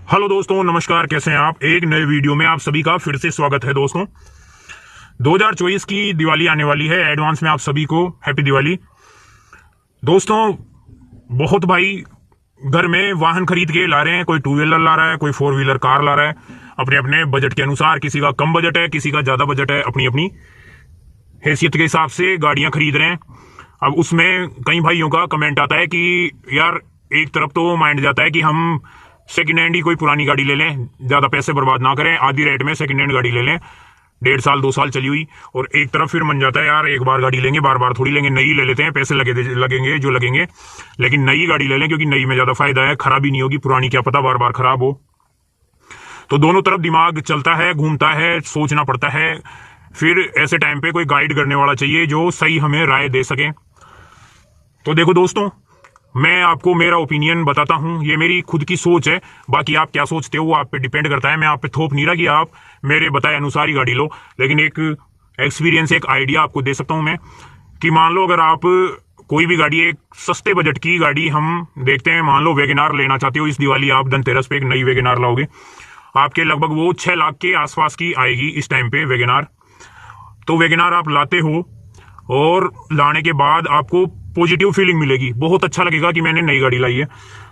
Hello दोस्तों, नमस्कार। कैसे हैं आप? एक नए वीडियो में आप सभी का फिर से स्वागत है। दोस्तों 2024 की दिवाली आने वाली है। एडवांस में आप सभी को हैप्पी दिवाली। दोस्तों बहुत भाई घर में वाहन खरीद के ला रहे हैं। कोई टू व्हीलर ला रहा है, कोई फोर व्हीलर कार ला रहा है अपने अपने बजट के अनुसार। किसी का कम बजट है, किसी का ज्यादा बजट है। अपनी अपनी हैसियत के हिसाब से गाड़ियां खरीद रहे हैं। अब उसमें कई भाइयों का कमेंट आता है कि यार एक तरफ तो माइंड जाता है कि हम सेकंड हैंड ही कोई पुरानी गाड़ी ले लें, ज्यादा पैसे बर्बाद ना करें, आधी रेट में सेकंड हैंड गाड़ी ले लें, 1.5 साल 2 साल चली हुई। और एक तरफ फिर मन जाता है यार एक बार गाड़ी लेंगे, बार बार थोड़ी लेंगे, नई ले लेते हैं, पैसे लगेंगे जो लगेंगे, लेकिन नई गाड़ी ले लें क्योंकि नई में ज्यादा फायदा है, खराबी नहीं होगी, पुरानी क्या पता बार बार खराब हो। तो दोनों तरफ दिमाग चलता है, घूमता है, सोचना पड़ता है। फिर ऐसे टाइम पे कोई गाइड करने वाला चाहिए जो सही हमें राय दे सके। तो देखो दोस्तों, मैं आपको मेरा ओपिनियन बताता हूं, ये मेरी खुद की सोच है। बाकी आप क्या सोचते हो वो आप पे डिपेंड करता है। मैं आप पे थोप नहीं रहा कि आप मेरे बताए अनुसार ही गाड़ी लो, लेकिन एक एक्सपीरियंस, एक आइडिया आपको दे सकता हूं मैं कि मान लो अगर आप कोई भी गाड़ी, एक सस्ते बजट की गाड़ी हम देखते हैं, मान लो वैगनआर लेना चाहते हो। इस दिवाली आप धनतेरस पे एक नई वैगनआर लाओगे, आपके लगभग वो 6 लाख के आसपास की आएगी इस टाइम पे वैगनआर। तो वैगनआर आप लाते हो और लाने के बाद आपको पॉजिटिव फीलिंग मिलेगी, बहुत अच्छा लगेगा कि मैंने नई गाड़ी लाई है।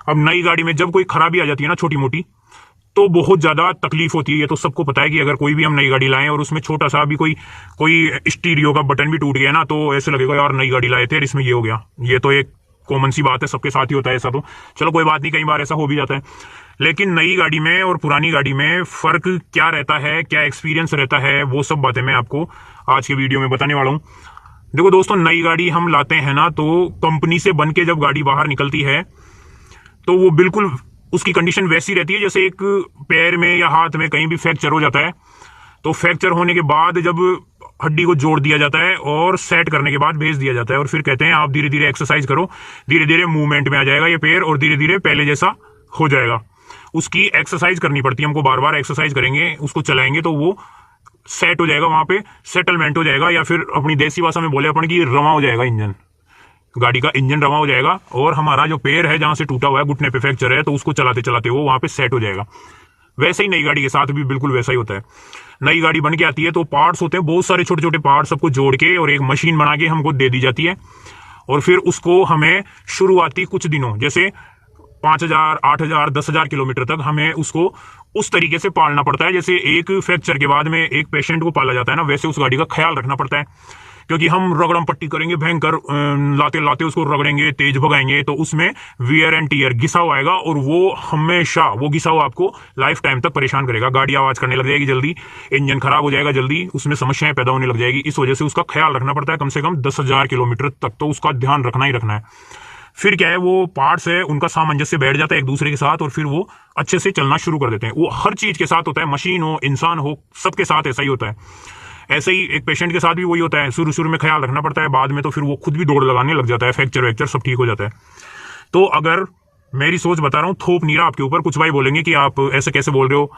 अब नई गाड़ी में जब कोई खराबी आ जाती है ना छोटी मोटी, तो बहुत ज्यादा तकलीफ होती है। ये तो सबको पता है कि अगर कोई भी हम नई गाड़ी लाएं और उसमें छोटा सा भी कोई स्टीरियो का बटन भी टूट गया ना, तो ऐसे लगेगा यार नई गाड़ी लाए थे और इसमें ये हो गया। ये तो एक कॉमन सी बात है, सबके साथ ही होता है ऐसा। तो चलो कोई बात नहीं, कई बार ऐसा हो भी जाता है। लेकिन नई गाड़ी में और पुरानी गाड़ी में फर्क क्या रहता है, क्या एक्सपीरियंस रहता है, वो सब बातें मैं आपको आज के वीडियो में बताने वाला हूं। देखो दोस्तों, नई गाड़ी हम लाते हैं ना, तो कंपनी से बन के जब गाड़ी बाहर निकलती है तो वो बिल्कुल उसकी कंडीशन वैसी रहती है जैसे एक पैर में या हाथ में कहीं भी फ्रैक्चर हो जाता है। तो फ्रैक्चर होने के बाद जब हड्डी को जोड़ दिया जाता है और सेट करने के बाद भेज दिया जाता है, और फिर कहते हैं आप धीरे धीरे एक्सरसाइज करो, धीरे धीरे मूवमेंट में आ जाएगा ये पैर और धीरे धीरे पहले जैसा हो जाएगा। उसकी एक्सरसाइज करनी पड़ती है हमको, बार बार एक्सरसाइज करेंगे, उसको चलाएंगे तो वो सेट हो जाएगा, वहां पे सेटलमेंट हो जाएगा, या फिर अपनी देसी भाषा में बोले अपन की रवा हो जाएगा इंजन, गाड़ी का इंजन रवा हो जाएगा। और हमारा जो पैर है जहां से टूटा हुआ है, घुटने पे फ्रैक्चर है, तो उसको चलाते चलाते वो वहां पे सेट हो जाएगा। वैसे ही नई गाड़ी के साथ भी बिल्कुल वैसा ही होता है। नई गाड़ी बन के आती है तो पार्ट्स होते हैं, बहुत सारे छोटे छोटे पार्ट्स, सबको जोड़ के और एक मशीन बना के हमको दे दी जाती है। और फिर उसको हमें शुरुआती कुछ दिनों, जैसे 5,000 8,000 10,000 किलोमीटर तक हमें उसको उस तरीके से पालना पड़ता है जैसे एक फ्रैक्चर के बाद में एक पेशेंट को पाला जाता है ना, वैसे उस गाड़ी का ख्याल रखना पड़ता है। क्योंकि हम रगड़म पट्टी करेंगे भयंकर, लाते लाते उसको रगड़ेंगे, तेज भगाएंगे, तो उसमें वियर एंड टीयर, घिसाव आएगा, और वो हमेशा वो घिसाव आपको लाइफ टाइम तक परेशान करेगा। गाड़ी आवाज करने लग जाएगी जल्दी, इंजन खराब हो जाएगा जल्दी, उसमें समस्याएं पैदा होने लग जाएगी। इस वजह से उसका ख्याल रखना पड़ता है कम से कम 10,000 किलोमीटर तक, तो उसका ध्यान रखना ही रखना है। फिर क्या है, वो पार्ट्स है उनका सामंजस्य बैठ जाता है एक दूसरे के साथ, और फिर वो अच्छे से चलना शुरू कर देते हैं। वो हर चीज के साथ होता है, मशीन हो, इंसान हो, सबके साथ ऐसा ही होता है। ऐसे ही एक पेशेंट के साथ भी वही होता है, शुरू शुरू में ख्याल रखना पड़ता है, बाद में तो फिर वो खुद भी दौड़ लगाने लग जाता है, फ्रैक्चर वैक्चर सब ठीक हो जाता है। तो अगर मेरी सोच बता रहा हूँ, थोप नहीं रहा आपके ऊपर। कुछ भाई बोलेंगे कि आप ऐसे कैसे बोल रहे हो,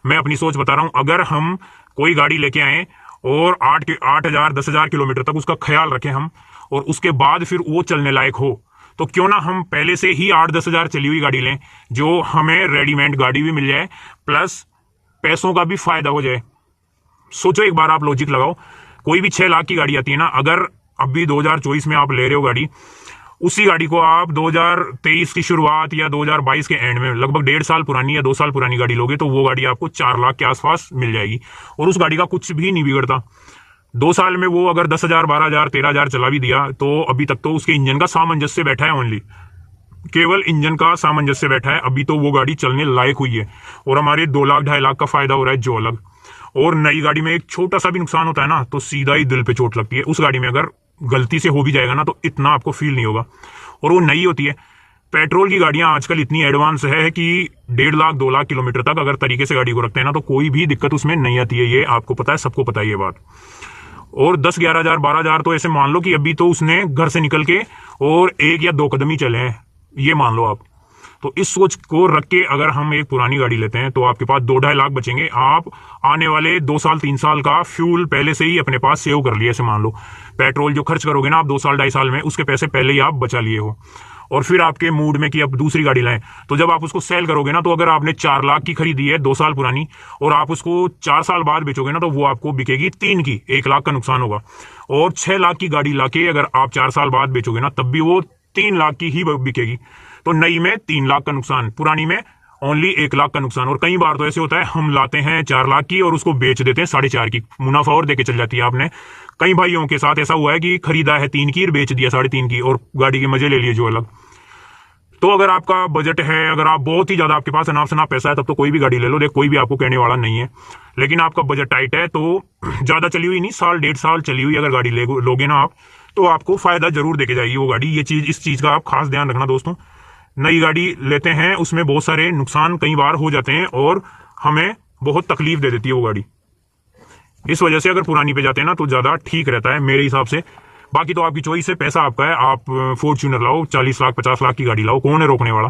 मैं अपनी सोच बता रहा हूँ। अगर हम कोई गाड़ी लेके आए और 8,000 10,000 किलोमीटर तक उसका ख्याल रखें हम, और उसके बाद फिर वो चलने लायक हो, तो क्यों ना हम पहले से ही 8-10,000 चली हुई गाड़ी लें, जो हमें रेडीमेड गाड़ी भी मिल जाए, प्लस पैसों का भी फायदा हो जाए। सोचो एक बार, आप लॉजिक लगाओ, कोई भी 6 लाख की गाड़ी आती है ना, अगर अभी 2024 में आप ले रहे हो गाड़ी, उसी गाड़ी को आप 2023 की शुरुआत या 2022 के एंड में लगभग 1.5 साल पुरानी या 2 साल पुरानी गाड़ी लोगे, तो वो गाड़ी आपको 4 लाख के आसपास मिल जाएगी। और उस गाड़ी का कुछ भी नहीं बिगड़ता। 2 साल में वो अगर 10,000 12,000 13,000 चला भी दिया, तो अभी तक तो उसके इंजन का सामंजस्य बैठा है, ओनली केवल इंजन का सामंजस्य बैठा है, अभी तो वो गाड़ी चलने लायक हुई है, और हमारे 2 लाख 2.5 लाख का फायदा हो रहा है जो अलग। और नई गाड़ी में एक छोटा सा भी नुकसान होता है ना, तो सीधा ही दिल पे चोट लगती है। उस गाड़ी में अगर गलती से हो भी जाएगा ना, तो इतना आपको फील नहीं होगा, और वो नई होती है। पेट्रोल की गाड़ियां आजकल इतनी एडवांस है कि 1.5 लाख 2 लाख किलोमीटर तक अगर तरीके से गाड़ी को रखते हैं ना, तो कोई भी दिक्कत उसमें नहीं आती है। ये आपको पता है, सबको पता है ये बात। और 10-11,000 12,000 तो ऐसे मान लो कि अभी तो उसने घर से निकल के और 1 या 2 कदम ही चले हैं, ये मान लो आप। तो इस सोच को रख के अगर हम एक पुरानी गाड़ी लेते हैं, तो आपके पास 2-2.5 लाख बचेंगे। आप आने वाले 2 साल 3 साल का फ्यूल पहले से ही अपने पास सेव कर लिए। ऐसे मान लो पेट्रोल जो खर्च करोगे ना आप 2 साल 2.5 साल में, उसके पैसे पहले ही आप बचा लिए हो। और फिर आपके मूड में कि अब दूसरी गाड़ी लाएं, तो जब आप उसको सेल करोगे ना, तो अगर आपने 4 लाख की खरीदी है 2 साल पुरानी और आप उसको 4 साल बाद बेचोगे ना, तो वो आपको बिकेगी 3 की, 1 लाख का नुकसान होगा। और 6 लाख की गाड़ी लाके अगर आप 4 साल बाद बेचोगे ना, तब भी वो 3 लाख की ही बिकेगी। तो नई में 3 लाख का नुकसान, पुरानी में ओनली 1 लाख का नुकसान। और कई बार तो ऐसे होता है हम लाते हैं 4 लाख की और उसको बेच देते हैं 4.5 की, मुनाफा और देके चल जाती है आपने। कई भाइयों के साथ ऐसा हुआ है कि खरीदा है 3 की और बेच दिया 3.5 की और गाड़ी के मजे ले लिए जो अलग। तो अगर आपका बजट है, अगर आप बहुत ही ज्यादा आपके पास अनाप शनाप पैसा है, तब तो कोई भी गाड़ी ले लो, देख कोई भी आपको कहने वाला नहीं है। लेकिन आपका बजट टाइट है तो ज्यादा चली हुई नहीं, 1.5 साल चली हुई अगर गाड़ी लोगे ना आप, तो आपको फायदा जरूर देके जाएगी वो गाड़ी। ये चीज, इस चीज का आप खास ध्यान रखना दोस्तों। नई गाड़ी लेते हैं उसमें बहुत सारे नुकसान कई बार हो जाते हैं और हमें बहुत तकलीफ दे देती है वो गाड़ी। इस वजह से अगर पुरानी पे जाते हैं ना तो ज्यादा ठीक रहता है मेरे हिसाब से। बाकी तो आपकी चॉइस है, पैसा आपका है, आप फॉर्च्यूनर लाओ, 40 लाख 50 लाख की गाड़ी लाओ, कौन है रोकने वाला।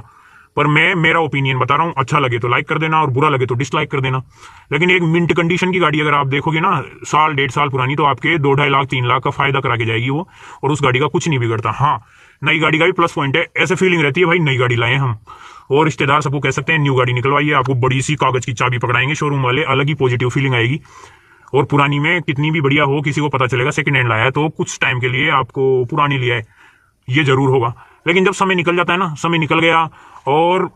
पर मैं मेरा ओपिनियन बता रहा हूं, अच्छा लगे तो लाइक कर देना और बुरा लगे तो डिसलाइक कर देना। लेकिन एक मिंट कंडीशन की गाड़ी अगर आप देखोगे ना, 1.5 साल पुरानी, तो आपके 2-2.5 लाख 3 लाख का फायदा करा के जाएगी वो, और उस गाड़ी का कुछ नहीं बिगड़ता। हाँ, नई गाड़ी का भी प्लस पॉइंट है, ऐसे फीलिंग रहती है भाई नई गाड़ी लाए हम, और रिश्तेदार सबको कह सकते हैं न्यू गाड़ी निकलवाइए, आपको बड़ी सी कागज की चाबी पकड़ाएंगे शोरूम वाले, अलग ही पॉजिटिव फीलिंग आएगी। और पुरानी में कितनी भी बढ़िया हो, किसी को पता चलेगा सेकंड हैंड लाया है, तो कुछ टाइम के लिए आपको पुरानी लिया है ये जरूर होगा। लेकिन जब समय निकल जाता है ना, समय निकल गया और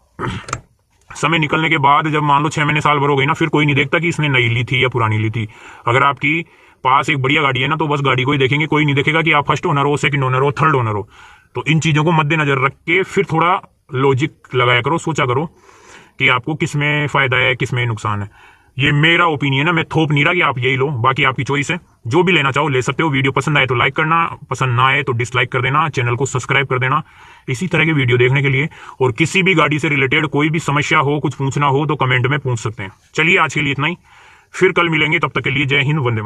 समय निकलने के बाद जब मान लो 6 महीने साल भर हो गई ना, फिर कोई नहीं देखता कि इसने नई ली थी या पुरानी ली थी। अगर आपकी पास एक बढ़िया गाड़ी है ना, तो बस गाड़ी को ही देखेंगे, कोई नहीं देखेगा कि आप फर्स्ट ओनर हो, सेकंड ओनर हो, थर्ड ओनर हो। तो इन चीजों को मद्देनजर रख के फिर थोड़ा लॉजिक लगाया करो, सोचा करो कि आपको किस में फायदा है, किस में नुकसान है। ये मेरा ओपिनियन है, मैं थोप नहीं रहा कि आप यही लो, बाकी आपकी चॉइस है, जो भी लेना चाहो ले सकते हो। वीडियो पसंद आए तो लाइक करना, पसंद ना आए तो डिसलाइक कर देना, चैनल को सब्सक्राइब कर देना इसी तरह के वीडियो देखने के लिए। और किसी भी गाड़ी से रिलेटेड कोई भी समस्या हो, कुछ पूछना हो तो कमेंट में पूछ सकते हैं। चलिए आज के लिए इतना ही, फिर कल मिलेंगे, तब तक के लिए जय हिंद, वंदे मातरम।